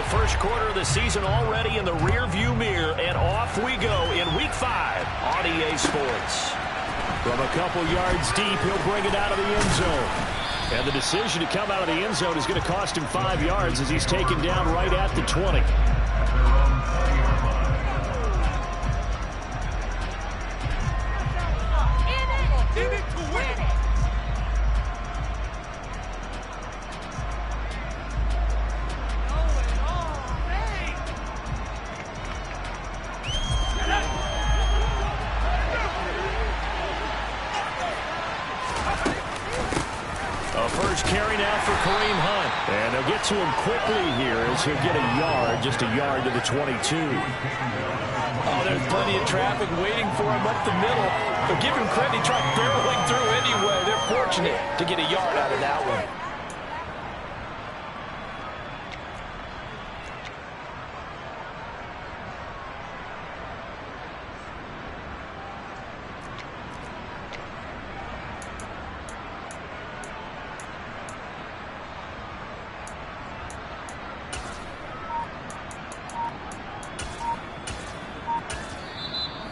first quarter of the season already in the rearview mirror, and off we go in Week 5 on EA Sports. From a couple yards deep, he'll bring it out of the end zone. And the decision to come out of the end zone is going to cost him 5 yards as he's taken down right at the 20. To him quickly here as he'll get a yard, just a yard to the 22. Oh, there's plenty of traffic waiting for him up the middle. But give him credit, he tried barreling through anyway. They're fortunate to get a yard out of that one.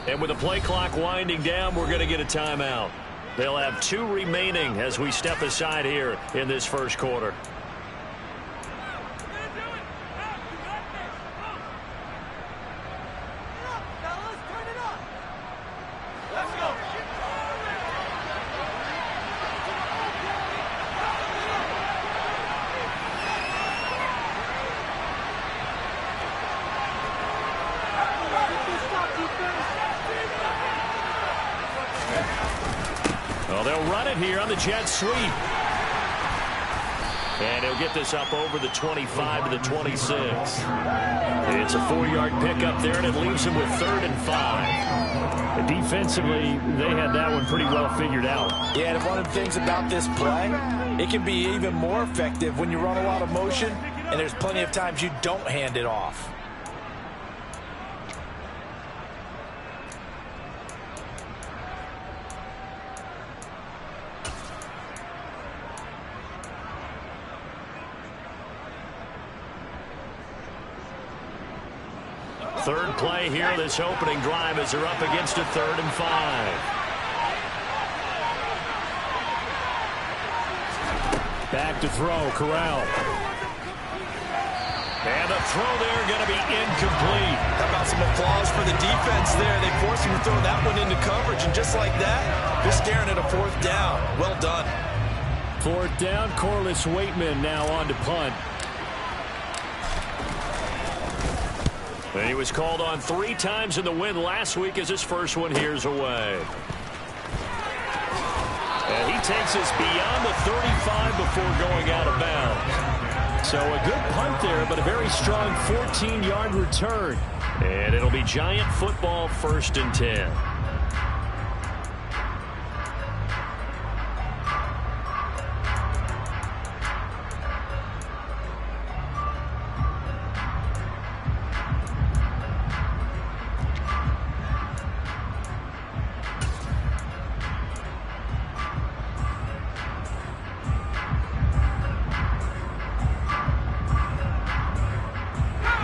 And with the play clock winding down, we're going to get a timeout. They'll have 2 remaining as we step aside here in this first quarter. Here on the jet sweep. And he'll get this up over the 25 to the 26. It's a 4-yard pickup there, and it leaves him with 3rd and 5. Defensively, they had that one pretty well figured out. Yeah, and one of the things about this play, it can be even more effective when you run a lot of motion, and there's plenty of times you don't hand it off. Third play here, this opening drive as they're up against a 3rd and 5. Back to throw, Corral. And the throw there going to be incomplete. How about some applause for the defense there? They forced him to throw that one into coverage, and just like that, they're staring at a 4th down. Well done. 4th down, Corliss Waitman now on to punt. And he was called on 3 times in the win last week as his first one here's away. And he takes us beyond the 35 before going out of bounds. So a good punt there, but a very strong 14-yard return. And it'll be Giant football, 1st and 10.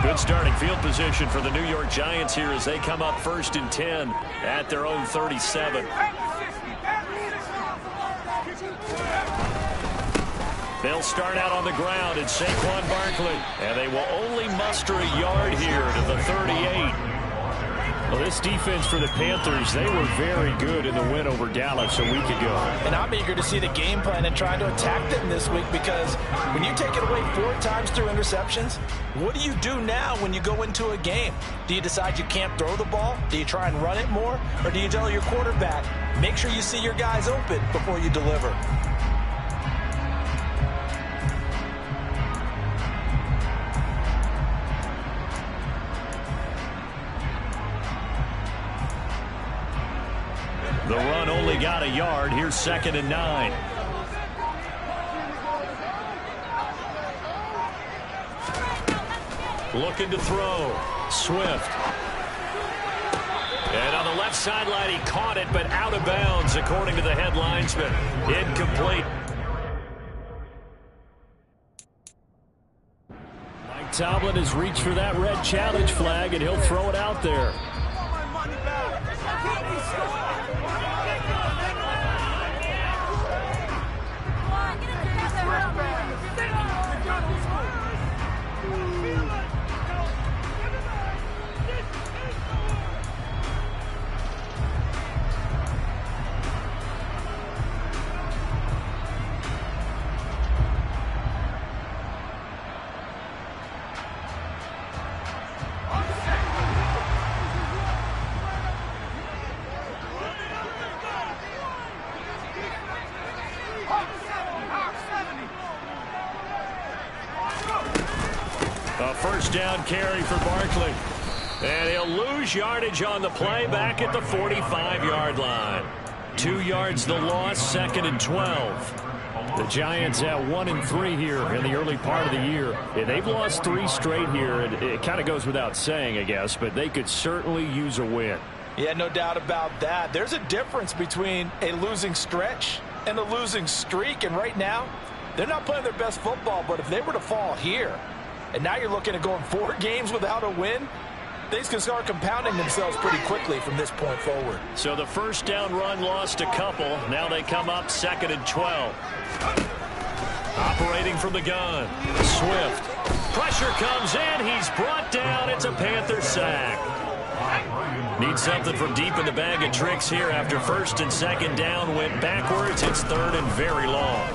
Good starting field position for the New York Giants here as they come up 1st and 10 at their own 37. They'll start out on the ground at Saquon Barkley, and they will only muster a yard here to the 38. Well, this defense for the Panthers, they were very good in the win over Dallas a week ago. And I'm eager to see the game plan and try to attack them this week, because when you take it away 4 times through interceptions, what do you do now when you go into a game? Do you decide you can't throw the ball? Do you try and run it more? Or do you tell your quarterback, make sure you see your guys open before you deliver? The run only got a yard. Here's 2nd and 9. Looking to throw. Swift. And on the left sideline, he caught it, but out of bounds, according to the head linesman. Incomplete. Tomlin has reached for that red challenge flag, and he'll throw it out there. A first down carry for Barkley. And he'll lose yardage on the play back at the 45-yard line. 2 yards the loss, 2nd and 12. The Giants at 1-3 here in the early part of the year. Yeah, they've lost 3 straight here. It kind of goes without saying, I guess, but they could certainly use a win. Yeah, no doubt about that. There's a difference between a losing stretch and a losing streak. And right now, they're not playing their best football, but if they were to fall here, and now you're looking at going 4 games without a win, things can start compounding themselves pretty quickly from this point forward. So the first down run lost a couple. Now they come up 2nd and 12. Operating from the gun. Swift. Pressure comes in. He's brought down. It's a Panther sack. Needs something from deep in the bag of tricks here after 1st and 2nd down. Went backwards. It's 3rd and very long.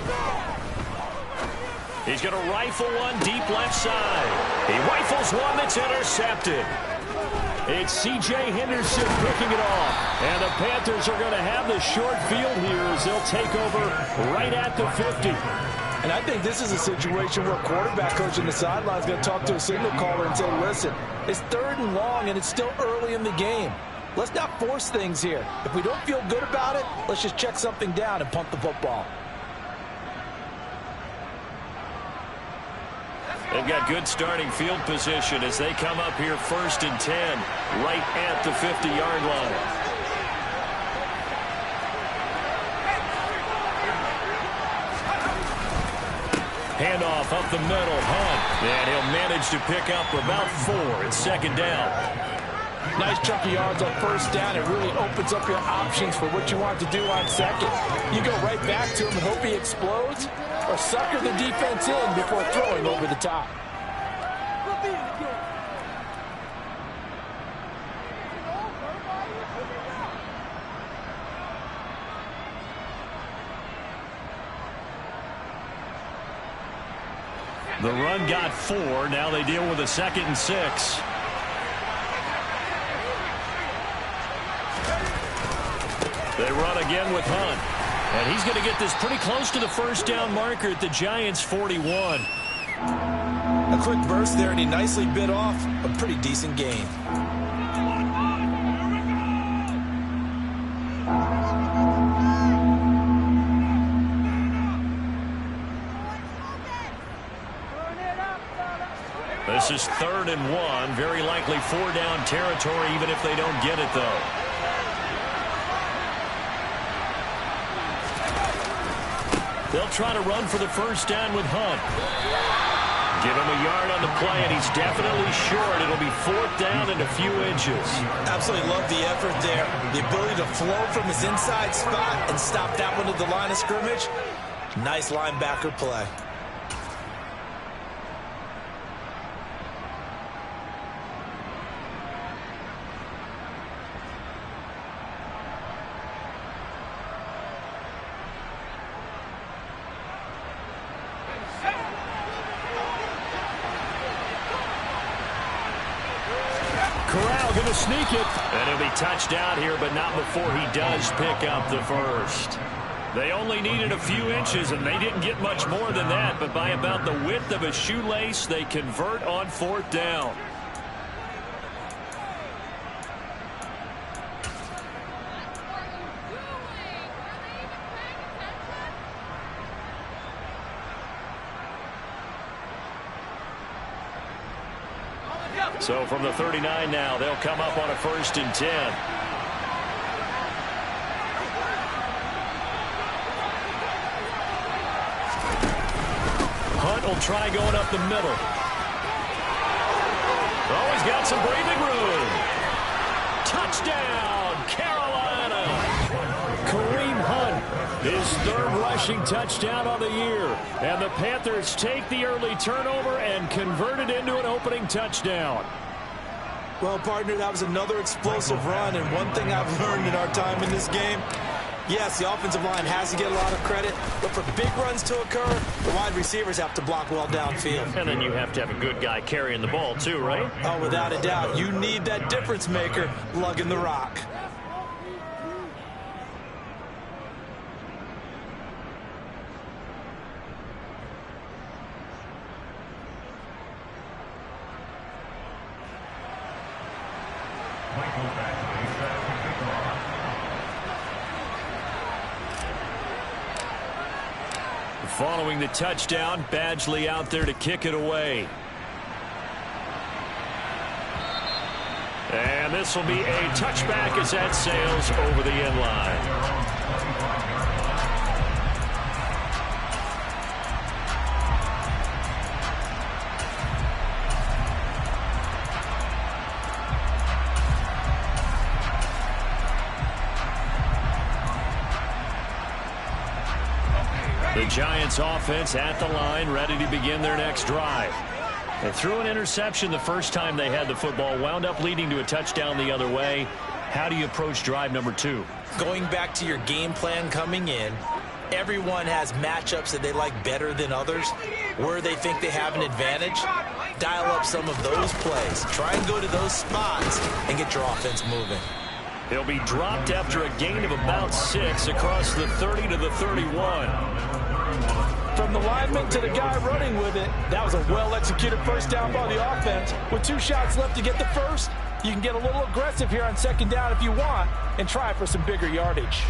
He's going to rifle one deep left side. He rifles one that's intercepted. It's C.J. Henderson picking it off. And the Panthers are going to have the short field here as they'll take over right at the 50. And I think this is a situation where quarterback coach on the sideline is going to talk to a signal caller and say, listen, it's 3rd and long and it's still early in the game. Let's not force things here. If we don't feel good about it, let's just check something down and punt the football. They've got good starting field position as they come up here 1st and 10, right at the 50-yard line. Handoff up the middle, Hunt, and he'll manage to pick up about 4. It's 2nd down. Nice chunky yards on 1st down. It really opens up your options for what you want to do on 2nd. You go right back to him and hope he explodes, or sucker the defense in before throwing over the top. The run got 4. Now they deal with a 2nd and 6. They run again with Hunt. And he's going to get this pretty close to the 1st down marker at the Giants' 41. A quick burst there, and he nicely bit off a pretty decent gain. This is 3rd and 1. Very likely 4-down territory, even if they don't get it, though. They'll try to run for the 1st down with Hunt. Give him a yard on the play, and he's definitely short. It'll be 4th down and a few inches. Absolutely love the effort there. The ability to flow from his inside spot and stop that one at the line of scrimmage. Nice linebacker play. Going to sneak it. And he'll be touched out here, but not before he does pick up the 1st. They only needed a few inches, and they didn't get much more than that. But by about the width of a shoelace, they convert on 4th down. So from the 39 now, they'll come up on a 1st and 10. Hunt will try going up the middle. Oh, he's got some breathing room. Touchdown, Carolina. Kareem Hunt, his third rushing touchdown on the year. And the Panthers take the early turnover and convert it into an opening touchdown. Well, partner, that was another explosive run, and one thing I've learned in our time in this game, yes, the offensive line has to get a lot of credit, but for big runs to occur, the wide receivers have to block well downfield. And then you have to have a good guy carrying the ball too, right? Oh, without a doubt. You need that difference maker lugging the rock. Following the touchdown, Badgley out there to kick it away. And this will be a touchback as that sails over the end line. The Giants offense at the line, ready to begin their next drive. They threw an interception the first time they had the football, wound up leading to a touchdown the other way. How do you approach drive number 2? Going back to your game plan coming in, everyone has matchups that they like better than others. Where they think they have an advantage, dial up some of those plays. Try and go to those spots and get your offense moving. He'll be dropped after a gain of about 6 across the 30 to the 31. From the lineman to the guy running with it, that was a well-executed first down by the offense. With 2 shots left to get the first, you can get a little aggressive here on second down if you want and try for some bigger yardage.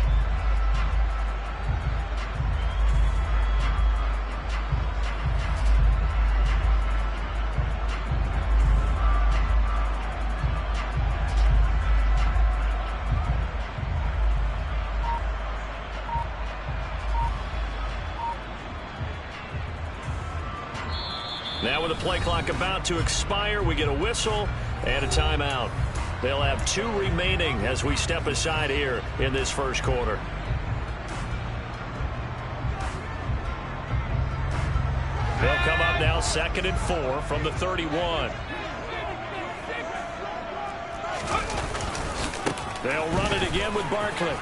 Now with the play clock about to expire, we get a whistle and a timeout. They'll have 2 remaining as we step aside here in this first quarter. They'll come up now 2nd and 4 from the 31. They'll run it again with Barkley.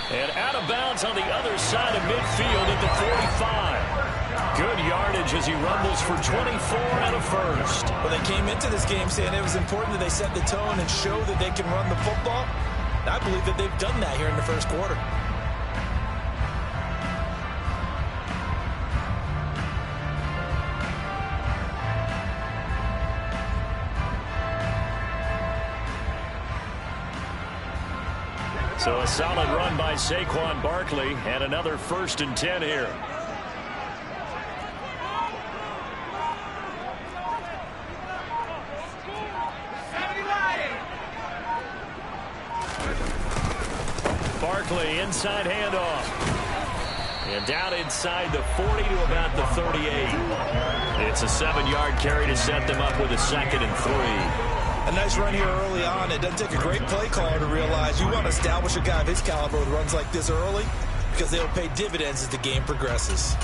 And out of bounds on the other side of midfield at the 45. Good yardage as he rumbles for 24 and a first. Well, they came into this game saying it was important that they set the tone and show that they can run the football. I believe that they've done that here in the first quarter. So a solid run by Saquon Barkley and another 1st and 10 here. Barkley inside handoff. And down inside the 40 to about the 38. It's a 7-yard carry to set them up with a 2nd and 3. A nice run here early on. It doesn't take a great play caller to realize you want to establish a guy of his caliber with runs like this early because they'll pay dividends as the game progresses.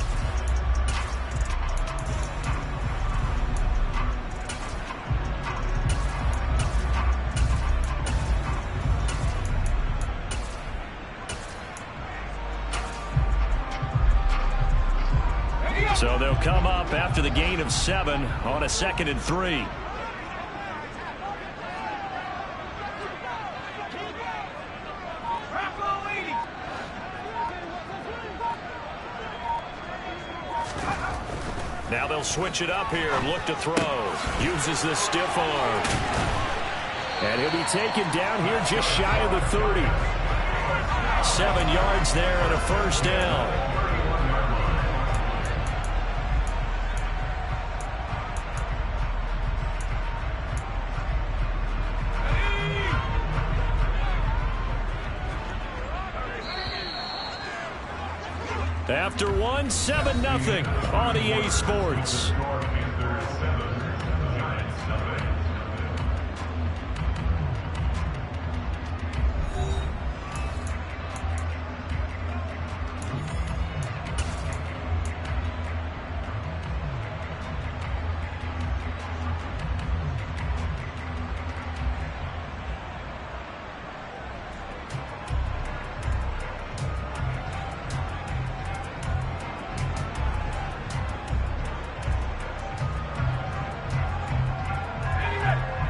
So they'll come up after the gain of 7 on a 2nd and 3. Now they'll switch it up here and look to throw. Uses the stiff arm. And he'll be taken down here just shy of the 30. 7 yards there and a first down. After one, 7-0 on EA Sports.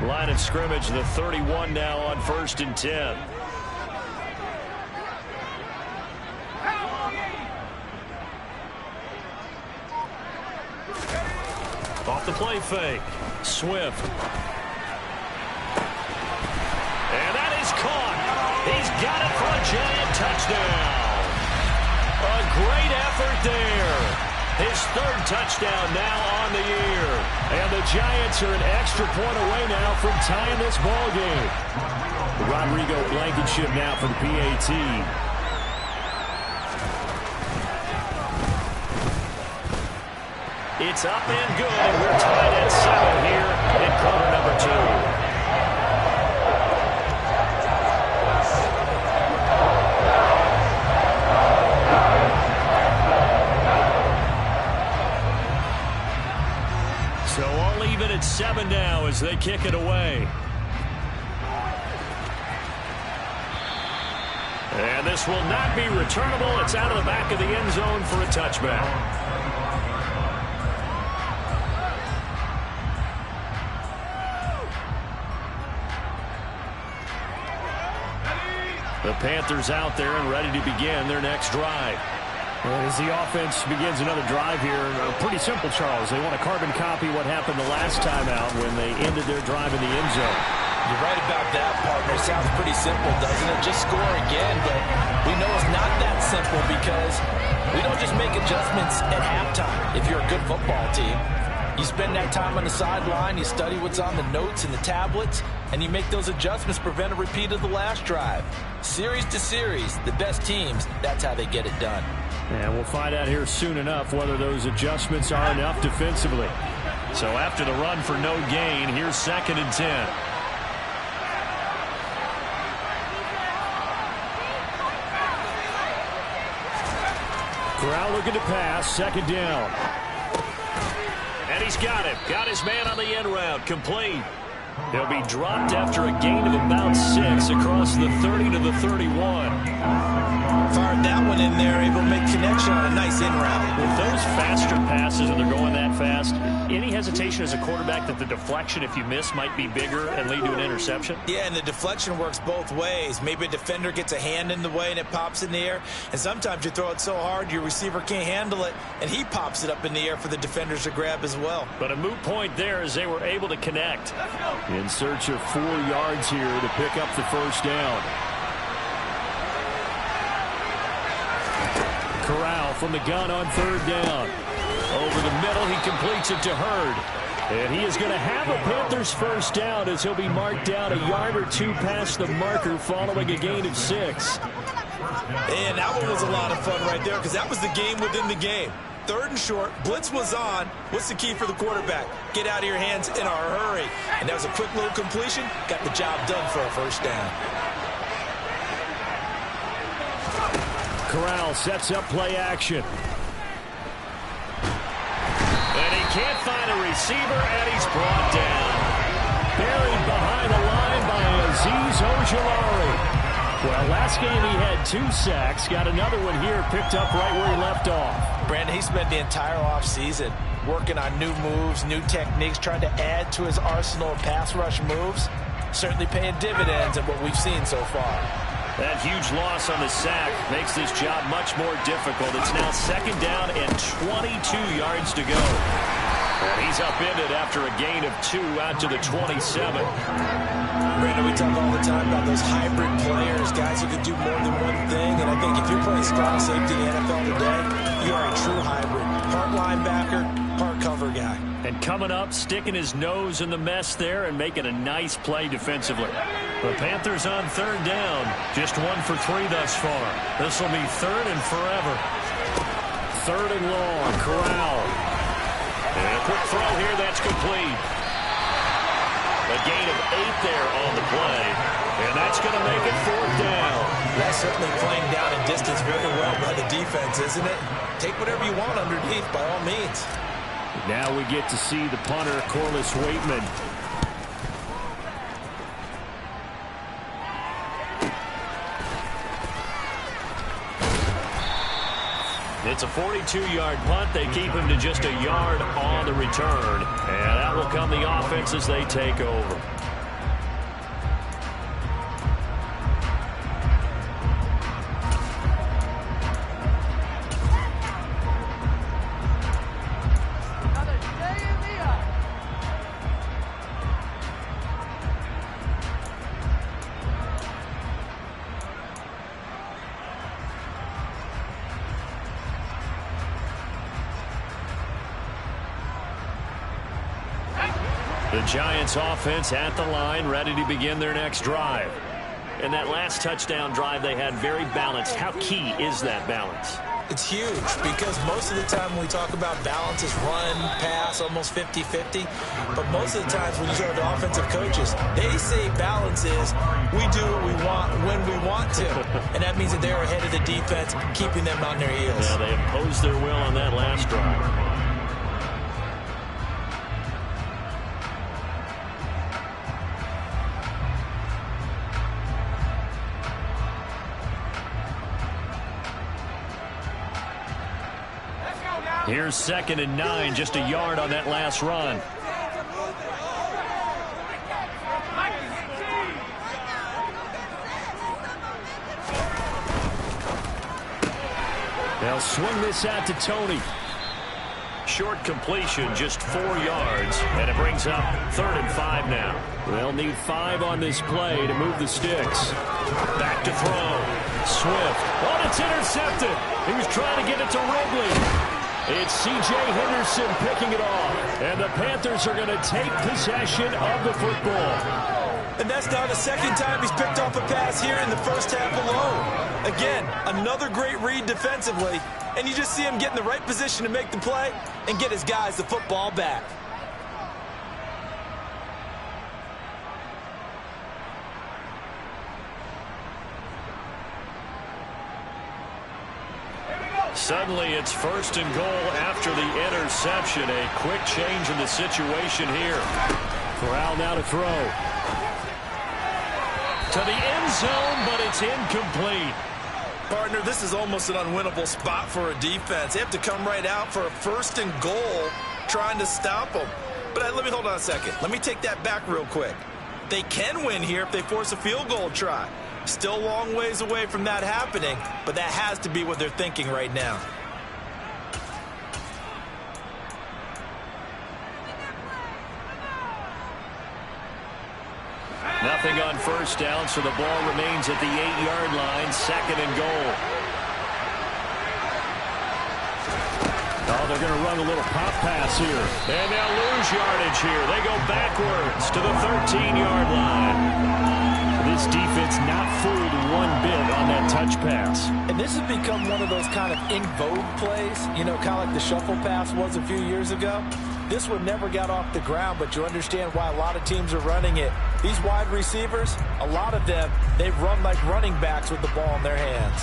Line of scrimmage, the 31 now on 1st and 10. Off the play fake. Swift. And that is caught. He's got it for a giant touchdown. A great effort there. His 3rd touchdown now on the year. And the Giants are an extra point away now from tying this ball game. Rodrigo Blankenship now for the PAT. It's up and good, and we're tied at 7 here in quarter number 2. So all even at 7 now as they kick it away. And this will not be returnable. It's out of the back of the end zone for a touchback. The Panthers out there and ready to begin their next drive. And as the offense begins another drive here, pretty simple, Charles. They want to carbon copy what happened the last time out when they ended their drive in the end zone. You're right about that, partner. Sounds pretty simple, doesn't it? Just score again, but we know it's not that simple because we don't just make adjustments at halftime if you're a good football team. You spend that time on the sideline, you study what's on the notes and the tablets, and you make those adjustments to prevent a repeat of the last drive. Series to series, the best teams, that's how they get it done. And we'll find out here soon enough whether those adjustments are enough defensively. So after the run for no gain, here's 2nd and 10. Corral looking to pass, 2nd down. And he's got him. Got his man on the end route. Complete. He'll be dropped after a gain of about 6 across the 30 to the 31. Fired that one in there, able to make connection on a nice in route. With those faster passes and they're going that fast, any hesitation as a quarterback that the deflection, if you miss, might be bigger and lead to an interception? Yeah, and the deflection works both ways. Maybe a defender gets a hand in the way and it pops in the air. And sometimes you throw it so hard your receiver can't handle it, and he pops it up in the air for the defenders to grab as well. But a moot point there as they were able to connect. In search of 4 yards here to pick up the 1st down. Corral from the gun on 3rd down. Over the middle, he completes it to Hurd. And he is going to have a Panthers 1st down as he'll be marked down a yard or 2 past the marker following a gain of 6. And that one was a lot of fun right there because that was the game within the game. 3rd and short, blitz was on. What's the key for the quarterback? Get out of your hands in a hurry. And that was a quick little completion. Got the job done for a 1st down. Corral sets up play action. And he can't find a receiver, and he's brought down. Buried behind the line by Azeez Ojulari. Well, last game he had 2 sacks. Got another one here picked up right where he left off. Brandon, he spent the entire offseason working on new moves, new techniques, trying to add to his arsenal of pass rush moves. Certainly paying dividends in what we've seen so far. That huge loss on the sack makes this job much more difficult. It's now 2nd down and 22 yards to go. And he's upended after a gain of 2 out to the 27. Brandon, we talk all the time about those hybrid players, guys who can do more than one thing. And I think if you're playing strong safety in the NFL today, you are a true hybrid. Part linebacker, part cover guy. And coming up, sticking his nose in the mess there and making a nice play defensively. The Panthers on 3rd down. Just 1 for 3 thus far. This will be 3rd and forever. third and long. Corral. And a quick throw here. That's complete. A gain of 8 there on the play. And that's going to make it 4th down. That's certainly playing down and distance very well by the defense, isn't it? Take whatever you want underneath by all means. Now we get to see the punter, Corliss Waitman. It's a 42-yard punt. They keep him to just a yard on the return. And that will come the offense as they take over. The Giants offense at the line, ready to begin their next drive. And that last touchdown drive they had very balanced. How key is that balance? It's huge because most of the time when we talk about balance is run, pass, almost 50-50. But most of the times when you talk to offensive coaches, they say balance is we do what we want when we want to. And that means that they're ahead of the defense, keeping them on their heels. Yeah, they imposed their will on that last drive. Here's 2nd and 9, just a yard on that last run. They'll swing this out to Tony. Short completion, just 4 yards, and it brings up 3rd and 5 now. They'll need 5 on this play to move the sticks. Back to throw. Swift. Oh, it's intercepted. He was trying to get it to Wrigley. It's C.J. Henderson picking it off. And the Panthers are going to take possession of the football. And that's now the 2nd time he's picked off a pass here in the first half alone. Again, another great read defensively. And you just see him get in the right position to make the play and get his guys the football back. Suddenly it's 1st and goal after the interception. A quick change in the situation here. Corral now to throw. To the end zone, but it's incomplete. Partner, this is almost an unwinnable spot for a defense. They have to come right out for a 1st and goal trying to stop them. But let me hold on a second. Let me take that back real quick. They can win here if they force a field goal try. Still a long ways away from that happening, but that has to be what they're thinking right now. Nothing on 1st down, so the ball remains at the 8-yard line, 2nd and goal. Oh, they're going to run a little pop pass here. And they'll lose yardage here. They go backwards to the 13-yard line. This defense not fooled one bit on that touch pass. And this has become one of those kind of in vogue plays, you know, kind of like the shuffle pass was a few years ago. This one never got off the ground, but you understand why a lot of teams are running it. These wide receivers, a lot of them, they run like running backs with the ball in their hands.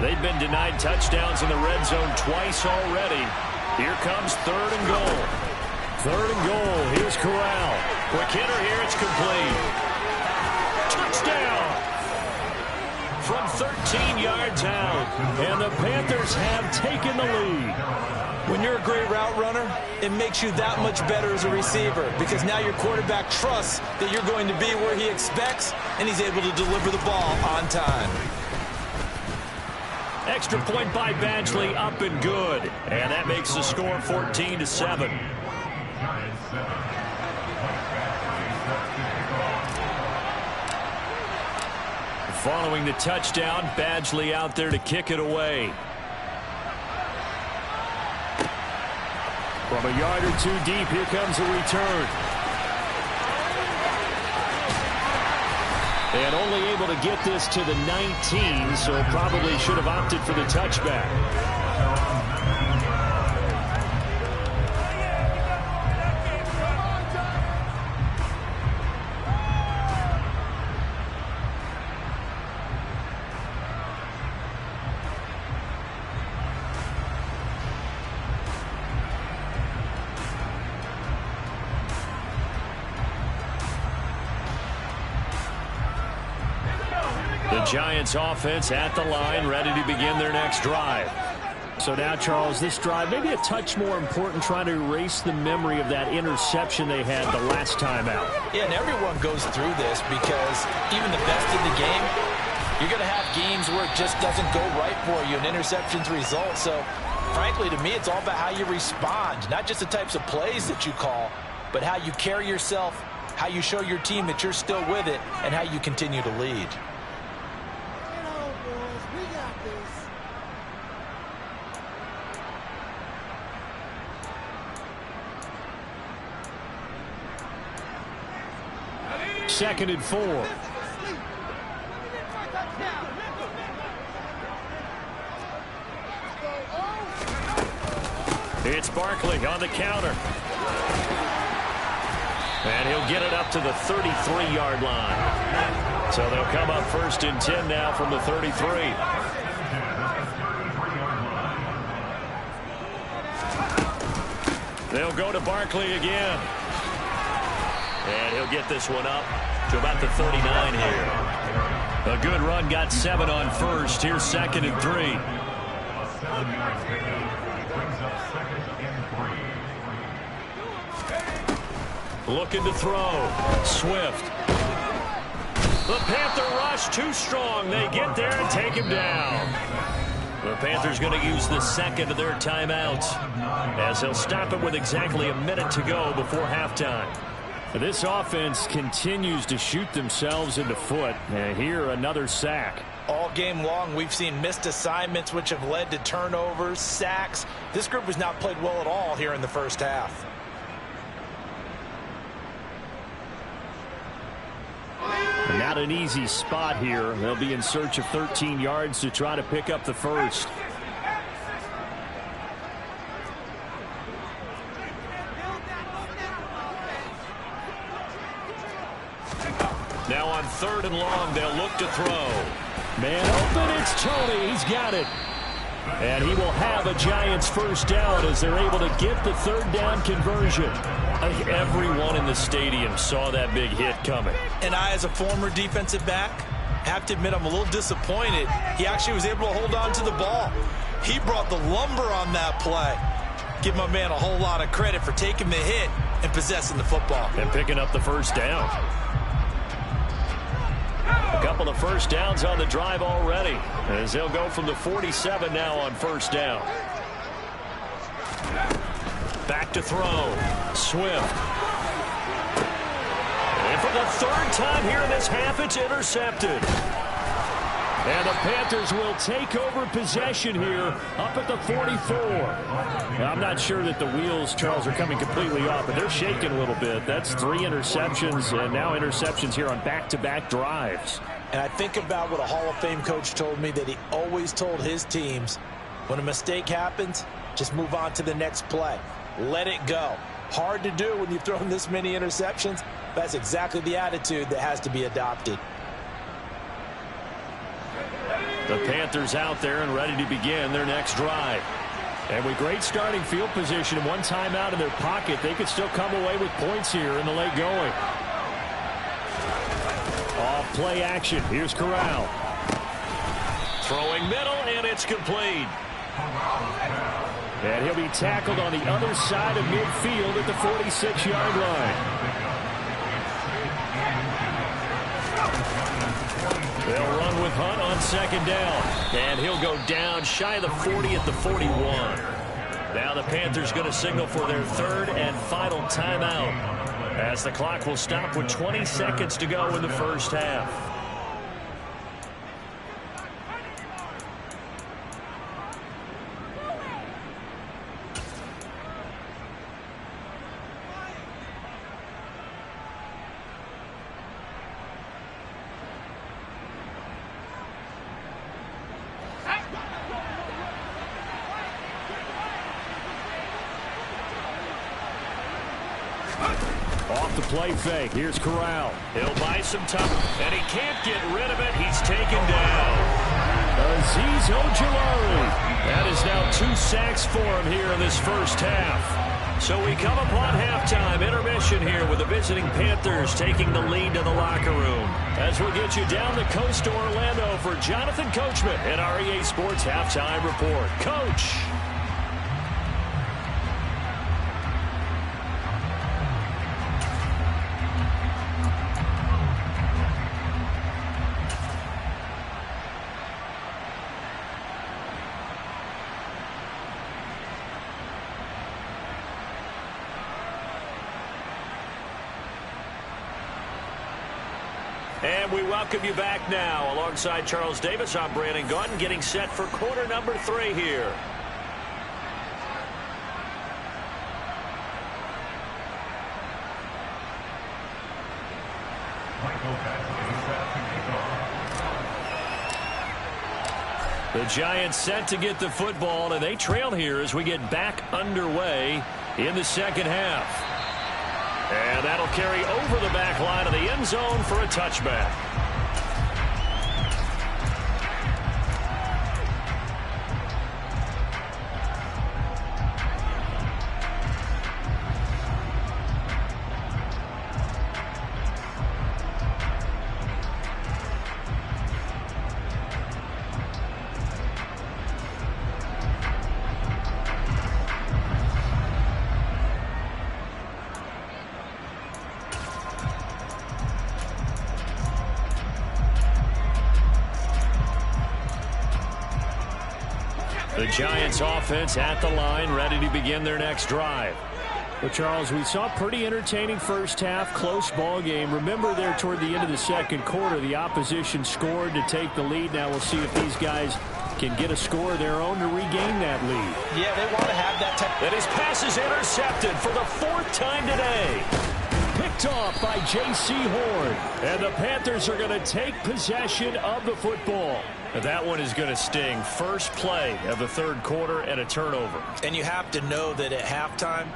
They've been denied touchdowns in the red zone twice already. Here comes 3rd and goal. 3rd and goal. Here's Corral. Quick hitter here. It's complete. Touchdown! From 13 yards out. And the Panthers have taken the lead. When you're a great route runner, it makes you that much better as a receiver because now your quarterback trusts that you're going to be where he expects, and he's able to deliver the ball on time. Extra point by Badgley, up and good. And that makes the score 14-7. Following the touchdown, Badgley out there to kick it away. From a yard or two deep, here comes a return. And only able to get this to the 19, so probably should have opted for the touchback. The Giants offense at the line, ready to begin their next drive. So now, Charles, this drive maybe a touch more important, trying to erase the memory of that interception they had the last time out. Yeah, and everyone goes through this because even the best in the game, you're going to have games where it just doesn't go right for you, and interceptions result. So, frankly, to me, it's all about how you respond, not just the types of plays that you call, but how you carry yourself, how you show your team that you're still with it, and how you continue to lead. Second and 4. It's Barkley on the counter. And he'll get it up to the 33-yard line. So they'll come up first and 10 now from the 33. They'll go to Barkley again. And he'll get this one up to about the 39 here. A good run, got 7 on first. Here's second and 3. Looking to throw. Swift. The Panther rush too strong. They get there and take him down. The Panthers going to use the second of their timeouts, as they'll stop it with exactly a minute to go before halftime. This offense continues to shoot themselves in the foot. And here, another sack. All game long, we've seen missed assignments, which have led to turnovers, sacks. This group has not played well at all here in the first half. And not an easy spot here. They'll be in search of 13 yards to try to pick up the first. Now on third and long, they'll look to throw. Man open, it's Tony. He's got it. And he will have a Giants first down as they're able to get the third down conversion. I think everyone in the stadium saw that big hit coming. And I, as a former defensive back, have to admit I'm a little disappointed. He actually was able to hold on to the ball. He brought the lumber on that play. Give my man a whole lot of credit for taking the hit and possessing the football. And picking up the first down. A couple of first downs on the drive already, as they'll go from the 47 now on first down. Back to throw. Swift. And for the third time here in this half, it's intercepted. And the Panthers will take over possession here up at the 44. Now, I'm not sure that the wheels, Charles, are coming completely off, but they're shaking a little bit. That's 3 interceptions, and now interceptions here on back-to-back drives. And I think about what a Hall of Fame coach told me, that he always told his teams, when a mistake happens, just move on to the next play. Let it go. Hard to do when you've thrown this many interceptions. That's exactly the attitude that has to be adopted. The Panthers out there and ready to begin their next drive. And with great starting field position and one timeout in their pocket, they could still come away with points here in the late going. Off play action. Here's Corral. Throwing middle, and it's complete. And he'll be tackled on the other side of midfield at the 46-yard line. They'll run with Hunt on second down. And he'll go down shy of the 40 at the 41. Now the Panthers going to signal for their third and final timeout, as the clock will stop with 20 seconds to go in the first half. the play fake. Here's Corral. He'll buy some time, and he can't get rid of it. He's taken down. Azeez Ojulari. That is now 2 sacks for him here in this first half. So we come upon halftime intermission here with the visiting Panthers taking the lead to the locker room. As we get you down the coast to Orlando for Jonathan Coachman at our EA Sports Halftime Report. Coach. And we welcome you back now. Alongside Charles Davis, I'm Brandon Gaudin, getting set for quarter number 3 here. The Giants set to get the football, and they trail here as we get back underway in the second half. And that'll carry over the back line of the end zone for a touchback. The Giants offense at the line, ready to begin their next drive. Well, Charles, we saw a pretty entertaining first half, close ball game. Remember there toward the end of the second quarter, the opposition scored to take the lead. Now we'll see if these guys can get a score of their own to regain that lead. Yeah, they want to have that type. And his pass is intercepted for the 4th time today. Picked off by J.C. Horn. And the Panthers are going to take possession of the football. And that one is going to sting. First play of the third quarter and a turnover. And you have to know that at halftime,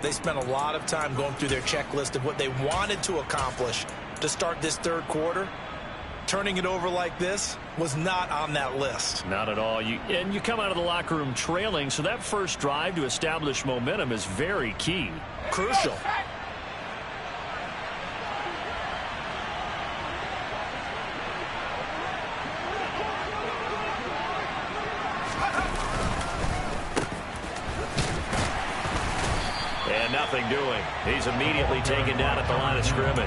they spent a lot of time going through their checklist of what they wanted to accomplish to start this third quarter. Turning it over like this was not on that list. Not at all. And you come out of the locker room trailing, so that first drive to establish momentum is very key. Crucial. And nothing doing. He's immediately taken down at the line of scrimmage.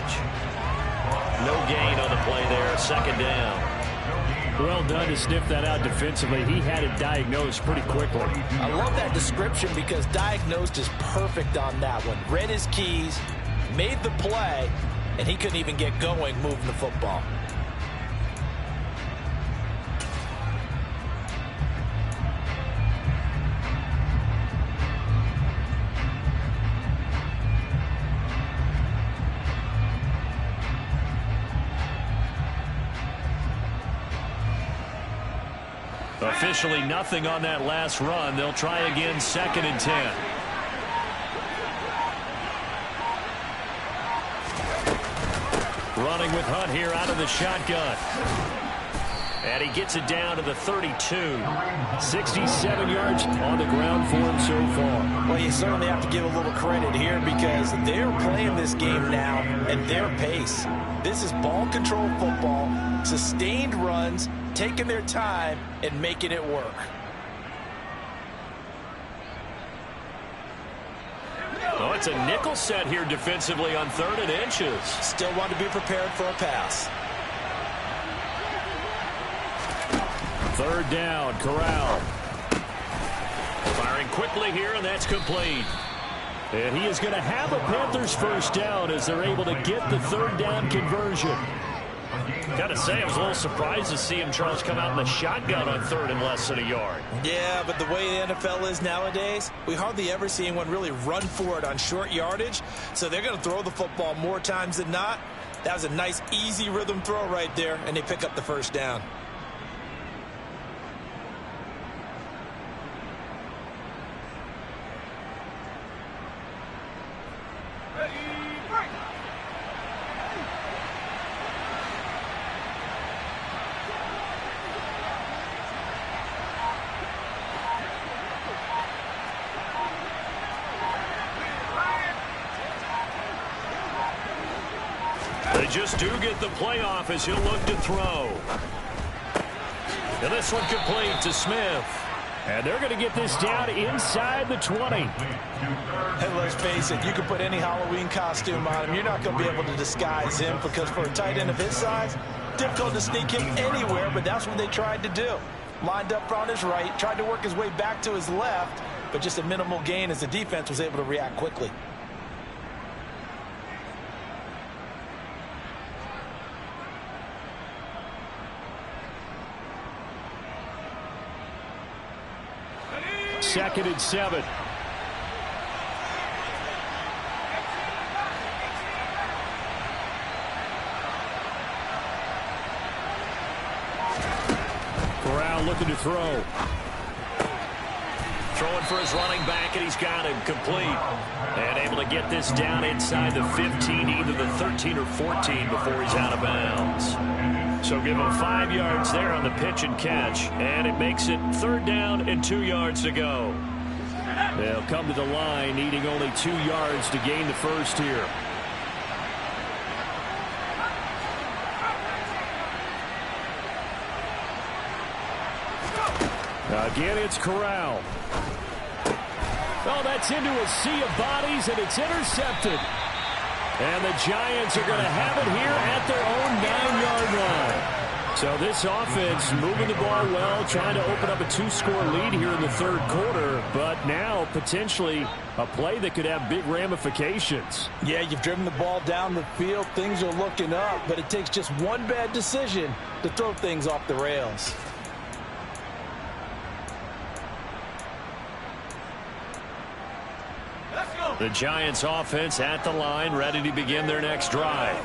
No gain on the play there. Second down. Well done to sniff that out defensively. He had it diagnosed pretty quickly. I love that description because diagnosed is perfect on that one. Read his keys, made the play, and he couldn't even get going moving the football. Officially nothing on that last run. They'll try again, 2nd and 10. Running with Hunt here out of the shotgun. And he gets it down to the 32. 67 yards on the ground for him so far. Well, you certainly have to give a little credit here because they're playing this game now at their pace. This is ball control football, sustained runs, taking their time and making it work. Oh, it's a nickel set here defensively on 3rd and inches. Still want to be prepared for a pass. 3rd down, Corral. Firing quickly here, and that's complete. And he is going to have a Panthers first down as they're able to get the 3rd down conversion. Got to say, I was a little surprised to see him, Charles, come out in the shotgun on 3rd and less than a yard. Yeah, but the way the NFL is nowadays, we hardly ever see anyone really run for it on short yardage. So they're going to throw the football more times than not. That was a nice, easy rhythm throw right there, and they pick up the first down. They just do get the playoff as he'll look to throw. And this one complete to Smith. And they're going to get this down inside the 20. And let's face it, you can put any Halloween costume on him. You're not going to be able to disguise him because for a tight end of his size, difficult to sneak him anywhere, but that's what they tried to do. Lined up on his right, tried to work his way back to his left, but just a minimal gain as the defense was able to react quickly. Second and 7. Corral looking to throw. Throwing for his running back, and he's got him complete. And able to get this down inside the 15, either the 13 or 14 before he's out of bounds. So give him 5 yards there on the pitch and catch. And it makes it 3rd down and 2 yards to go. They'll come to the line, needing only 2 yards to gain the first here. Again, it's Corral. Oh, that's into a sea of bodies, and it's intercepted. And the Giants are going to have it here at their own 9-yard line. So this offense moving the ball well, trying to open up a 2-score lead here in the 3rd quarter, but now potentially a play that could have big ramifications. Yeah, you've driven the ball down the field. Things are looking up, but it takes just one bad decision to throw things off the rails. The Giants offense at the line, ready to begin their next drive.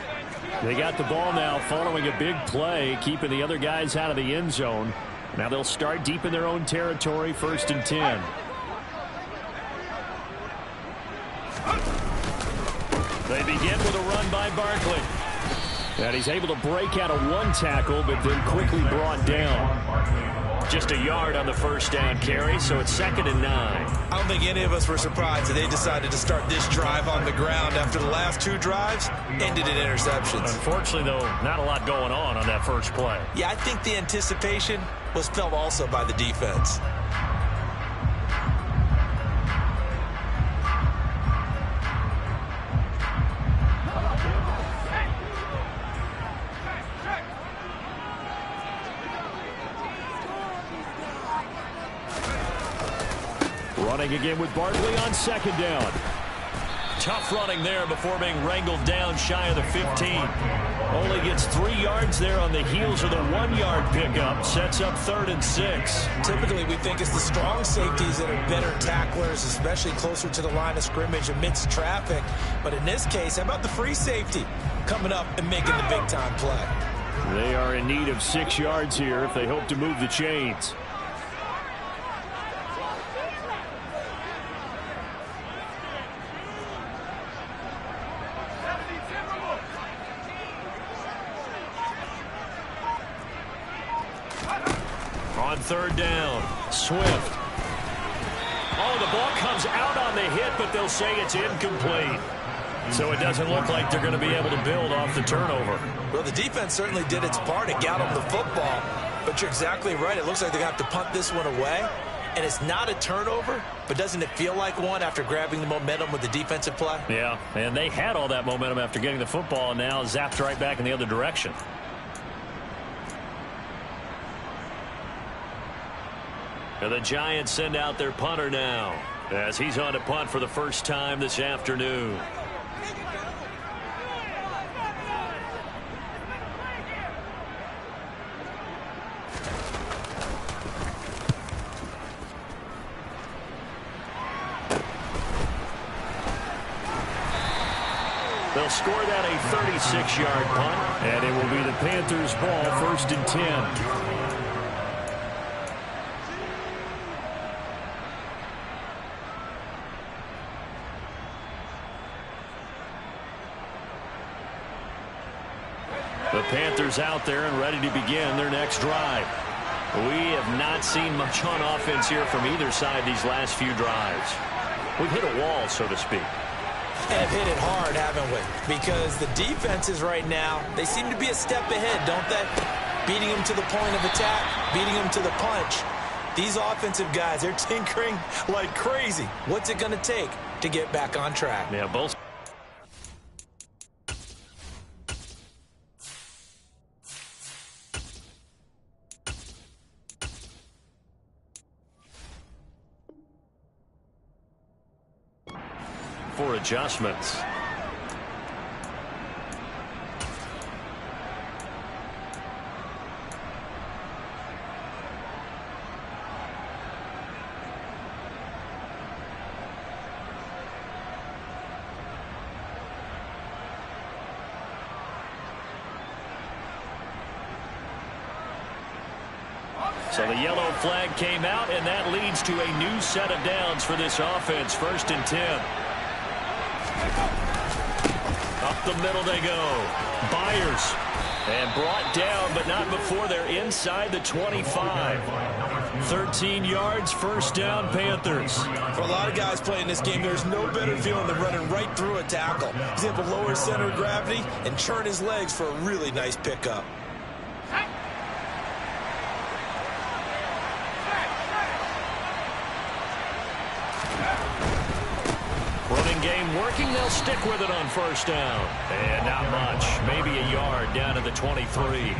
They got the ball now following a big play, keeping the other guys out of the end zone. Now they'll start deep in their own territory, 1st and 10. They begin with a run by Barkley. And he's able to break out of 1 tackle, but then quickly brought down. Just a yard on the 1st down carry, so it's 2nd and 9. I don't think any of us were surprised that they decided to start this drive on the ground after the last 2 drives ended in interceptions. Unfortunately, though, not a lot going on that first play. Yeah, I think the anticipation was felt also by the defense. Running again with Barkley on 2nd down. Tough running there before being wrangled down shy of the 15. Only gets 3 yards there on the heels of the 1-yard pickup. Sets up 3rd and 6. Typically, we think it's the strong safeties that are better tacklers, especially closer to the line of scrimmage amidst traffic. But in this case, how about the free safety coming up and making the big-time play? They are in need of 6 yards here if they hope to move the chains. On 3rd down, Swift. Oh, the ball comes out on the hit, but they'll say it's incomplete. So it doesn't look like they're going to be able to build off the turnover. Well, the defense certainly did its part to get them the football, but you're exactly right. It looks like they're going to have to punt this one away, and it's not a turnover, but doesn't it feel like one after grabbing the momentum with the defensive play? Yeah, and they had all that momentum after getting the football, and now zapped right back in the other direction. And the Giants send out their punter now, as he's on to punt for the first time this afternoon. They'll score that a 36-yard punt. And it will be the Panthers' ball, 1st and 10. The Panthers out there and ready to begin their next drive. We have not seen much on offense here from either side these last few drives. We've hit a wall, so to speak. And have hit it hard, haven't we? Because the defenses right now, they seem to be a step ahead, don't they? Beating them to the point of attack, beating them to the punch. These offensive guys, they're tinkering like crazy. What's it going to take to get back on track? Yeah, both. For adjustments. So the yellow flag came out, and that leads to a new set of downs for this offense. 1st and 10. Up the middle they go. Byers. And brought down, but not before they're inside the 25. 13 yards, 1st down, Panthers. For a lot of guys playing this game, there's no better feeling than running right through a tackle. He's able to lower center of gravity and churn his legs for a really nice pickup. Running game working. They'll stick with it on 1st down. And not much. Maybe a yard down to the 23.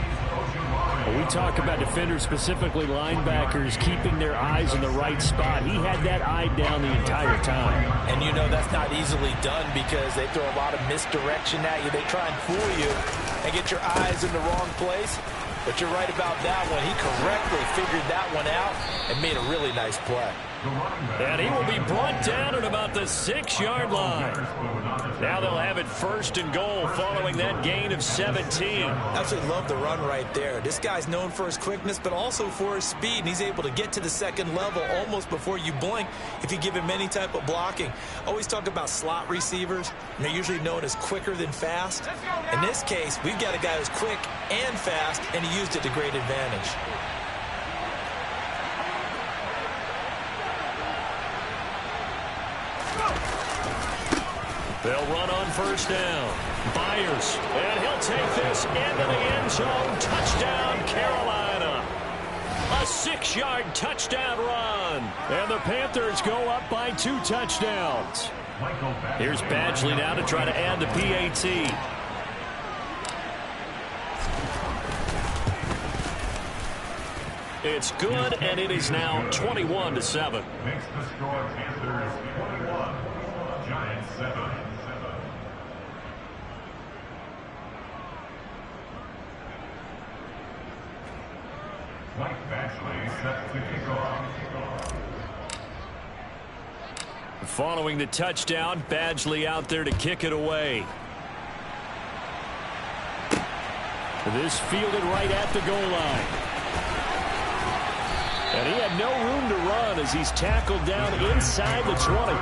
When we talk about defenders, specifically linebackers, keeping their eyes in the right spot, he had that eye down the entire time. And you know that's not easily done because they throw a lot of misdirection at you. They try and fool you and get your eyes in the wrong place. But you're right about that one. He correctly figured that one out and made a really nice play. And he will be brought down at about the 6-yard line. Now they'll have it 1st and goal following that gain of 17. Absolutely love the run right there. This guy's known for his quickness, but also for his speed. And he's able to get to the 2nd level almost before you blink if you give him any type of blocking. Always talk about slot receivers, and they're usually known as quicker than fast. In this case, we've got a guy who's quick and fast, and he used it to great advantage. They'll run on 1st down. Byers, and he'll take this into the end zone. Touchdown, Carolina. A 6-yard touchdown run. And the Panthers go up by 2 touchdowns. Here's Badgley now to try to add the PAT. It's good, and it is now 21-7. Makes the score Panthers 21, Giants 7. Mike Badgley set to kick off. Following the touchdown, Badgley out there to kick it away. This fielded right at the goal line. And he had no room to run as he's tackled down inside the 20.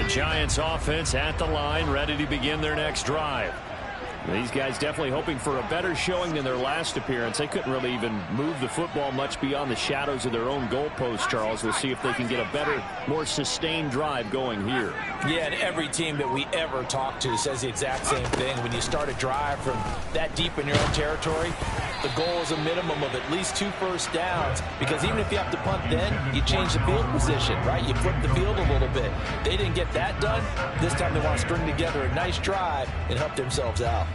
Giants offense at the line, ready to begin their next drive. These guys definitely hoping for a better showing than their last appearance. They couldn't really even move the football much beyond the shadows of their own goalpost, Charles. We'll see if they can get a better, more sustained drive going here. Yeah, and every team that we ever talk to says the exact same thing. When you start a drive from that deep in your own territory, the goal is a minimum of at least 2 first downs, because even if you have to punt then, you change the field position, right? You flip the field a little bit. They didn't get that done. This time they want to string together a nice drive and help themselves out.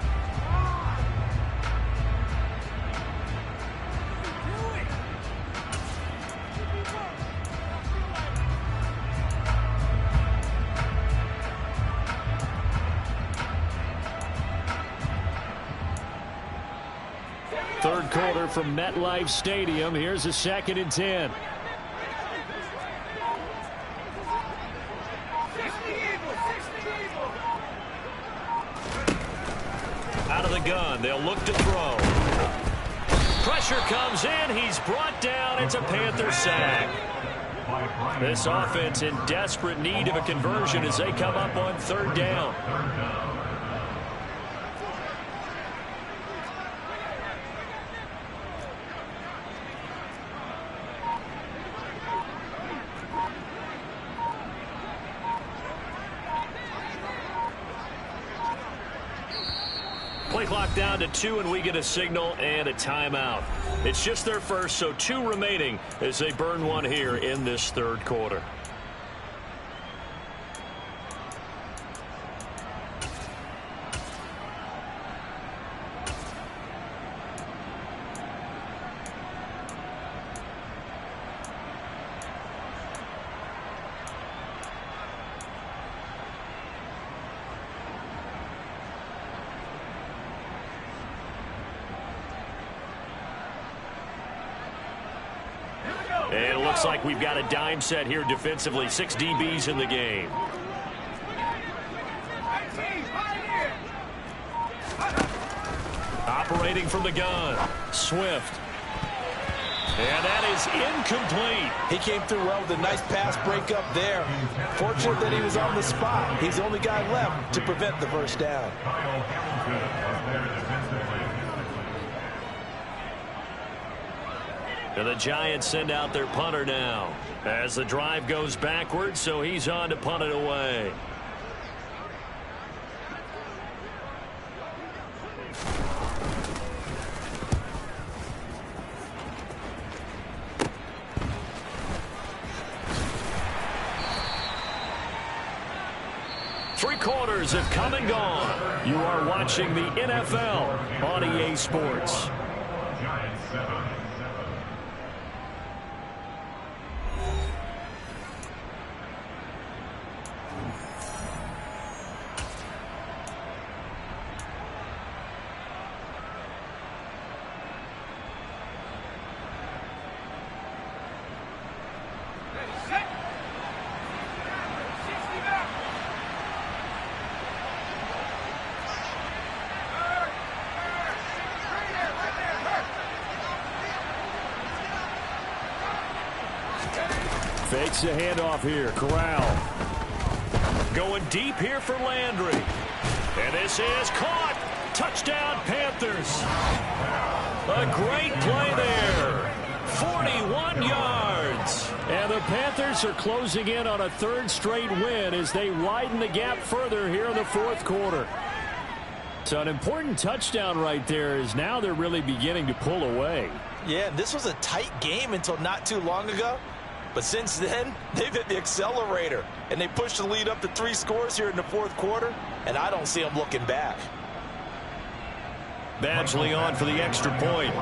Third quarter from MetLife Stadium. Here's a 2nd and 10. Out of the gun, they'll look to throw. Pressure comes in. He's brought down. It's a Panther sack. This offense in desperate need of a conversion as they come up on 3rd down. Play clock down to 2, and we get a signal and a timeout. It's just their first, so 2 remaining as they burn one here in this 3rd quarter. And it looks like we've got a dime set here defensively. 6 DBs in the game. Operating from the gun. Swift. And that is incomplete. He came through well with a nice pass breakup there. Fortunate that he was on the spot. He's the only guy left to prevent the first down. And the Giants send out their punter now as the drive goes backwards, so he's on to punt it away. Three quarters have come and gone. You are watching the NFL on EA Sports. Giants 7. Fakes the handoff here. Corral. Going deep here for Landry. And this is caught. Touchdown, Panthers. A great play there. 41 yards. And the Panthers are closing in on a 3rd straight win as they widen the gap further here in the 4th quarter. So an important touchdown right there is now they're really beginning to pull away. Yeah, this was a tight game until not too long ago. But since then, they've hit the accelerator, and they pushed the lead up to 3 scores here in the 4th quarter, and I don't see them looking back. Badgley on for the extra point.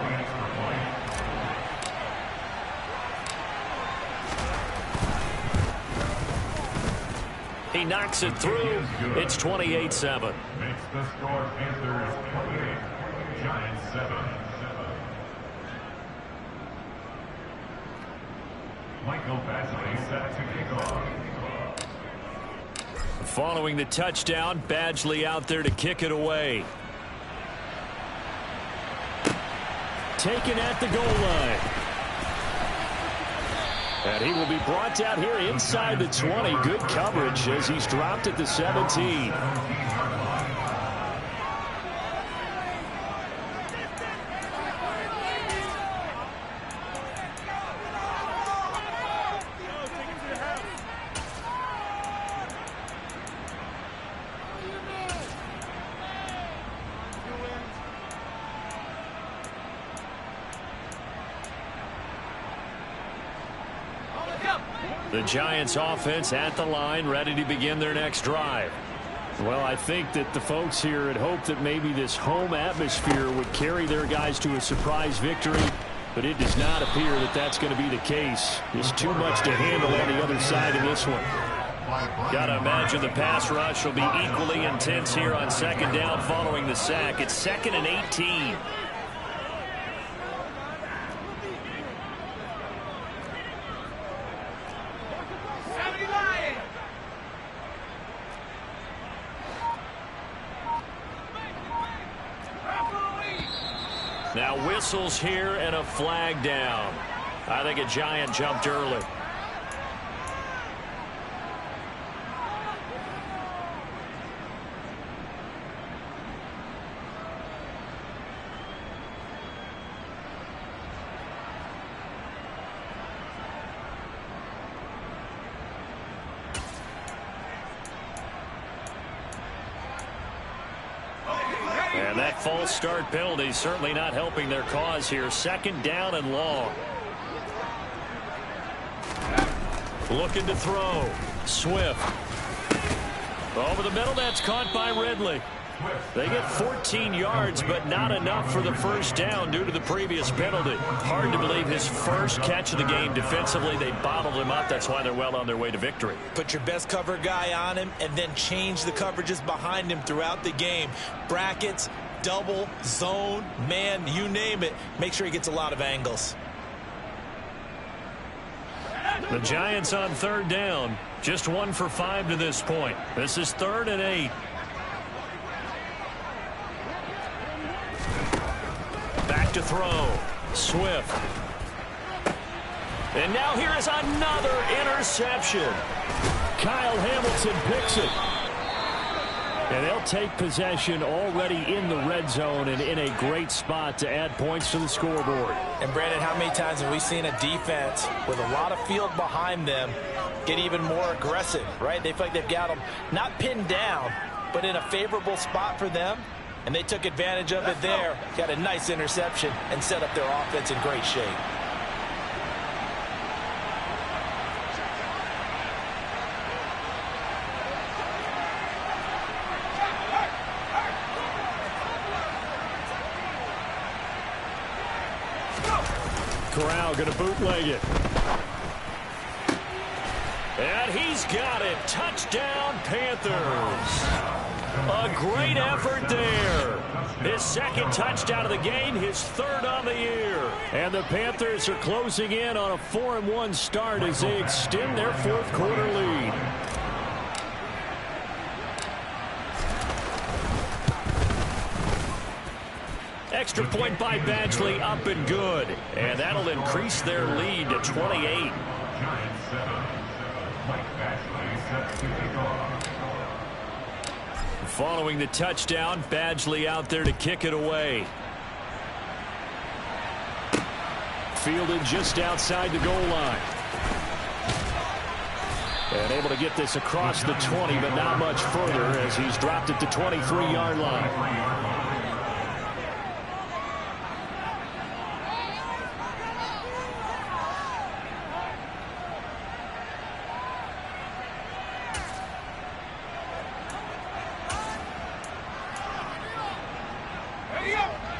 He knocks it through. It's 28-7. Makes the score Panthers 28, Giants 7. Michael Badgley set to kick off. Following the touchdown, Badgley out there to kick it away. Taken at the goal line. And he will be brought down here inside the 20. Good coverage as he's dropped at the 17. The Giants offense at the line, ready to begin their next drive. Well, I think that the folks here had hoped that maybe this home atmosphere would carry their guys to a surprise victory, but it does not appear that that's going to be the case. There's too much to handle on the other side of this one. Got to imagine the pass rush will be equally intense here on second down following the sack. It's 2nd and 18. Now whistles here and a flag down. I think a Giant jumped early. And that false start penalty certainly not helping their cause here. 2nd down and long. Looking to throw. Swift. Over the middle, that's caught by Ridley. They get 14 yards, but not enough for the first down due to the previous penalty. Hard to believe his first catch of the game defensively. They bottled him up. That's why they're well on their way to victory. Put your best cover guy on him and then change the coverages behind him throughout the game. Brackets, double, zone, man, you name it. Make sure he gets a lot of angles. The Giants on 3rd down. Just 1 for 5 to this point. This is 3rd and 8. Back to throw. Swift. And now here is another interception. Kyle Hamilton picks it. And they'll take possession already in the red zone and in a great spot to add points to the scoreboard. And Brandon, how many times have we seen a defense with a lot of field behind them get even more aggressive, right? They feel like they've got them not pinned down, but in a favorable spot for them. And they took advantage of it there, got a nice interception, and set up their offense in great shape. Corral going to bootleg it. And he's got it. Touchdown, Panthers. A great effort there. His 2nd touchdown of the game, his 3rd on the year. And the Panthers are closing in on a 4-1 start as they extend their 4th quarter lead. Extra point by Badgley, up and good. And that'll increase their lead to 28. Following the touchdown, Badgley out there to kick it away. Fielded just outside the goal line. And able to get this across the 20, but not much further as he's dropped it to 23-yard line.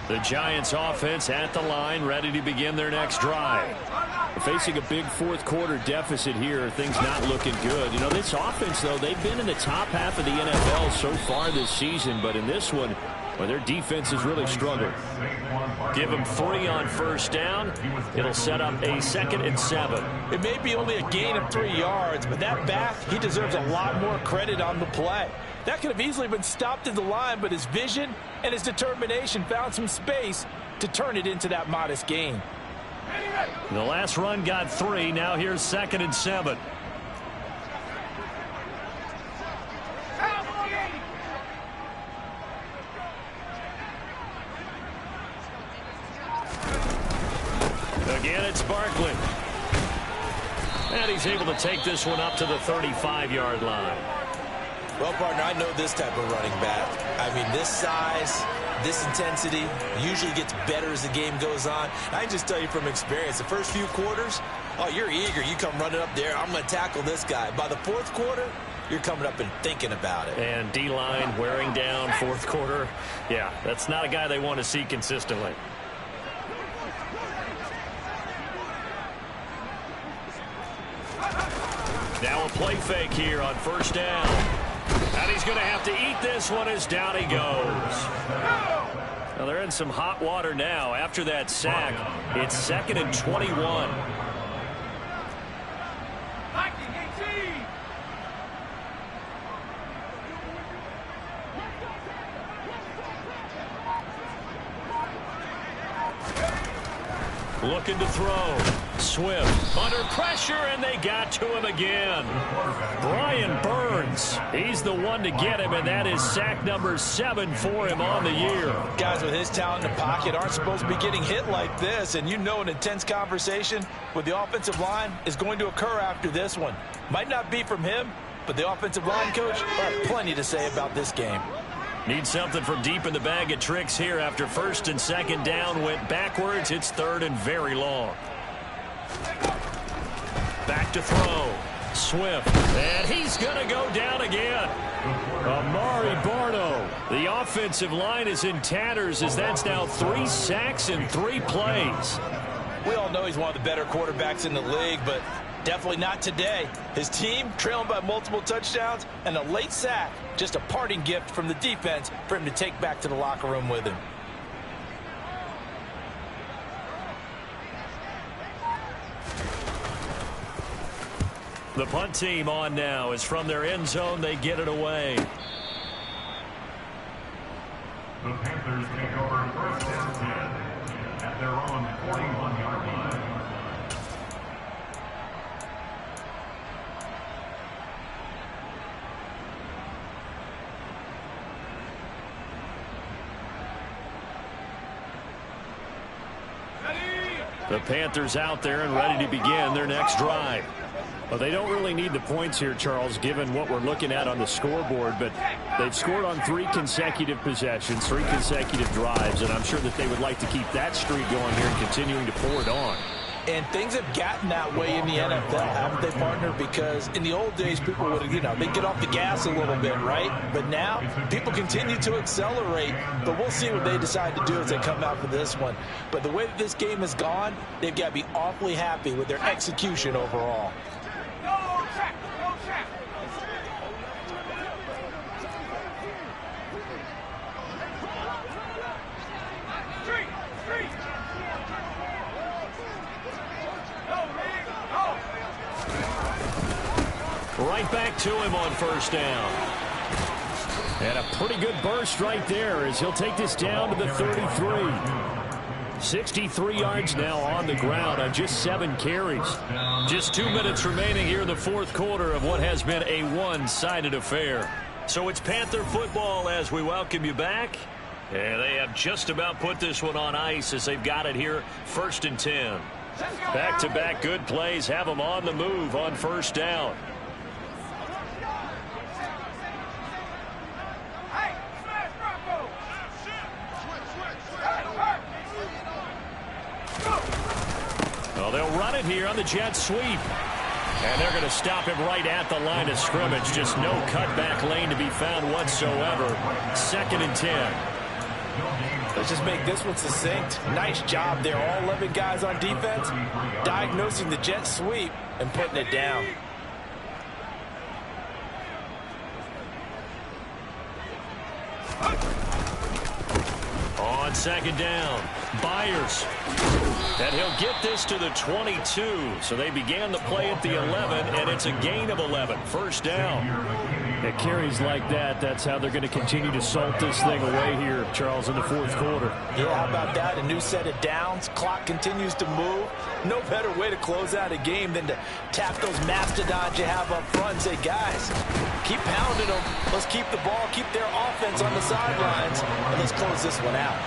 The Giants offense at the line, ready to begin their next drive. Facing a big 4th quarter deficit here, things not looking good. You know, this offense, though, they've been in the top half of the NFL so far this season, but in this one, well, their defense has really struggled. Give them 3 on 1st down. It'll set up a 2nd and 7. It may be only a gain of 3 yards, but that back, he deserves a lot more credit on the play. That could have easily been stopped at the line, but his vision and his determination found some space to turn it into that modest gain. The last run got 3. Now here's 2nd and 7. Again, it's Barkley. And he's able to take this one up to the 35-yard line. Well, partner, I know this type of running back. I mean, this size, this intensity usually gets better as the game goes on. I can just tell you from experience, the first few quarters, oh, you're eager. You come running up there, I'm going to tackle this guy. By the 4th quarter, you're coming up and thinking about it. And D-line wearing down 4th quarter. Yeah, that's not a guy they want to see consistently. Now a play fake here on 1st down. And he's going to have to eat this one as down he goes. Now they're in some hot water now after that sack. It's 2nd and 21. Looking to throw. Swift under pressure, and they got to him again. Brian Burns, he's the one to get him, and that is sack number 7 for him on the year. Guys with his talent in the pocket aren't supposed to be getting hit like this, and you know an intense conversation with the offensive line is going to occur after this one. Might not be from him, but the offensive line coach will have plenty to say about this game. Need something from deep in the bag of tricks here after 1st and 2nd down went backwards. It's 3rd and very long. Back to throw. Swift. And he's going to go down again. Amari Barno. The offensive line is in tatters as that's now 3 sacks in 3 plays. We all know he's one of the better quarterbacks in the league, but definitely not today. His team trailing by multiple touchdowns and a late sack. Just a parting gift from the defense for him to take back to the locker room with him. The punt team on now is from their end zone. They get it away. The Panthers take over 1st and 10 at their own 41-yard line. The Panthers out there and ready to begin their next drive. Well, they don't really need the points here, Charles, given what we're looking at on the scoreboard, but they've scored on 3 consecutive possessions, 3 consecutive drives, and I'm sure that they would like to keep that streak going here and continuing to pour it on. And things have gotten that way in the NFL, haven't they, partner? Because in the old days, people would, they'd get off the gas a little bit, right? But now, people continue to accelerate, but we'll see what they decide to do as they come out for this one. But the way that this game has gone, they've got to be awfully happy with their execution overall. Right back to him on 1st down. And a pretty good burst right there as he'll take this down to the 33. 63 yards now on the ground on just 7 carries. Just 2 minutes remaining here in the 4th quarter of what has been a one-sided affair. So it's Panther football as we welcome you back. And they have just about put this one on ice as they've got it here 1st and 10. Back-to-back good plays have them on the move on 1st down. Well, they'll run it here on the jet sweep. And they're going to stop him right at the line of scrimmage. Just no cutback lane to be found whatsoever. 2nd and 10. Let's just make this one succinct. Nice job there. All 11 guys on defense diagnosing the jet sweep and putting it down. On 2nd down. Byers. And he'll get this to the 22. So they began the play at the 11, and it's a gain of 11. First down. It carries like that. That's how they're going to continue to salt this thing away here, Charles, in the fourth quarter. Yeah, how about that? A new set of downs. Clock continues to move. No better way to close out a game than to tap those mastodons you have up front and say, guys, keep pounding them. Let's keep the ball, keep their offense on the sidelines, and let's close this one out.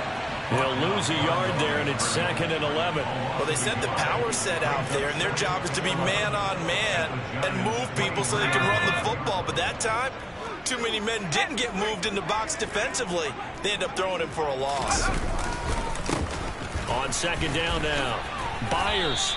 He'll lose a yard there, and it's 2nd and 11. Well, they sent the power set out there, and their job is to be man-on-man and move people so they can run the football. But that time, too many men didn't get moved in the box defensively. They end up throwing him for a loss. On 2nd down now, Byers.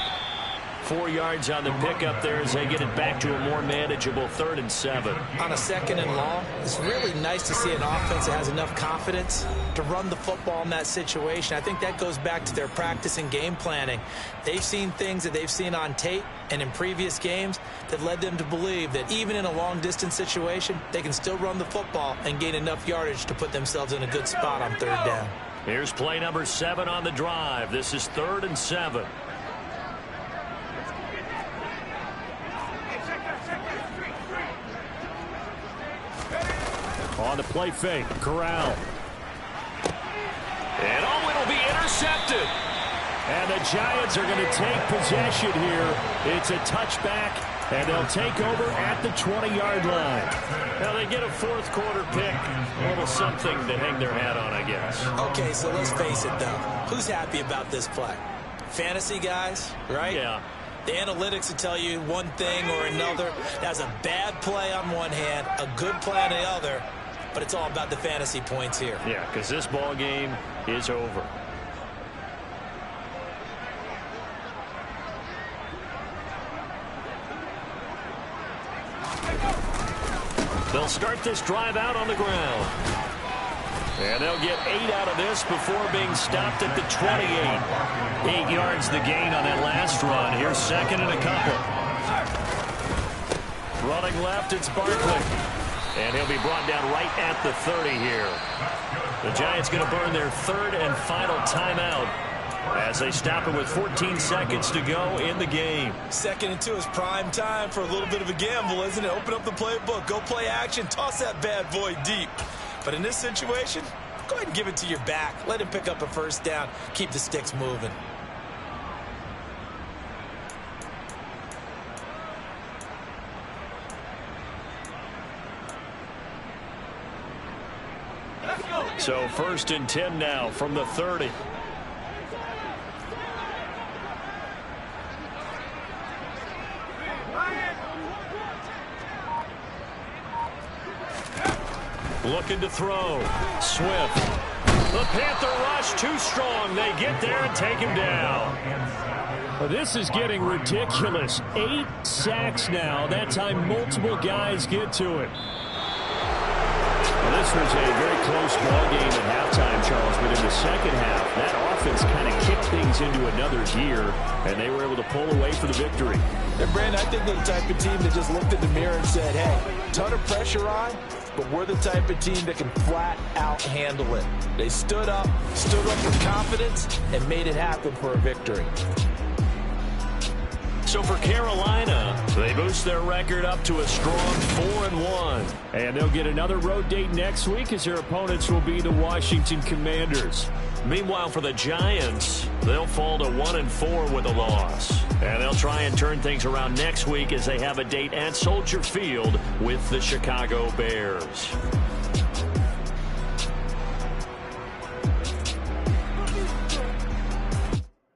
4 yards on the pickup there as they get it back to a more manageable 3rd and 7. On a 2nd and long, it's really nice to see an offense that has enough confidence to run the football in that situation. I think that goes back to their practice and game planning. They've seen things that they've seen on tape and in previous games that led them to believe that even in a long-distance situation, they can still run the football and gain enough yardage to put themselves in a good spot on 3rd down. Here's play number 7 on the drive. This is 3rd and 7. On the play fake, Corral. And it'll be intercepted. And the Giants are going to take possession here. It's a touchback, and they'll take over at the 20-yard line. Now they get a fourth quarter pick. A little something to hang their hat on, I guess. Okay, so let's face it, though. Who's happy about this play? Fantasy guys, right? Yeah. The analytics will tell you one thing or another. That's a bad play on one hand, a good play on the other. But it's all about the fantasy points here. Yeah, because this ball game is over. They'll start this drive out on the ground. And they'll get 8 out of this before being stopped at the 28. 8 yards the gain on that last run. Here's 2nd and a couple. Running left, it's Barkley. And he'll be brought down right at the 30 here. The Giants going to burn their 3rd and final timeout as they stop it with 14 seconds to go in the game. 2nd and 2 is prime time for a little bit of a gamble, isn't it? Open up the playbook, go play action, toss that bad boy deep. But in this situation, go ahead and give it to your back. Let him pick up a first down. Keep the sticks moving. So 1st and 10 now from the 30. Looking to throw. Swift. The Panther rush too strong. They get there and take him down. Well, this is getting ridiculous. 8 sacks now. That time multiple guys get to it. Well, this was a very close ball game at halftime, Charles, but in the second half, that offense kind of kicked things into another gear, and they were able to pull away for the victory. And, Brandon, I think they're the type of team that just looked in the mirror and said, hey, ton of pressure on, but we're the type of team that can flat out handle it. They stood up with confidence, and made it happen for a victory. So for Carolina, they boost their record up to a strong 4-1. And they'll get another road date next week as their opponents will be the Washington Commanders. Meanwhile, for the Giants, they'll fall to 1-4 with a loss. And they'll try and turn things around next week as they have a date at Soldier Field with the Chicago Bears.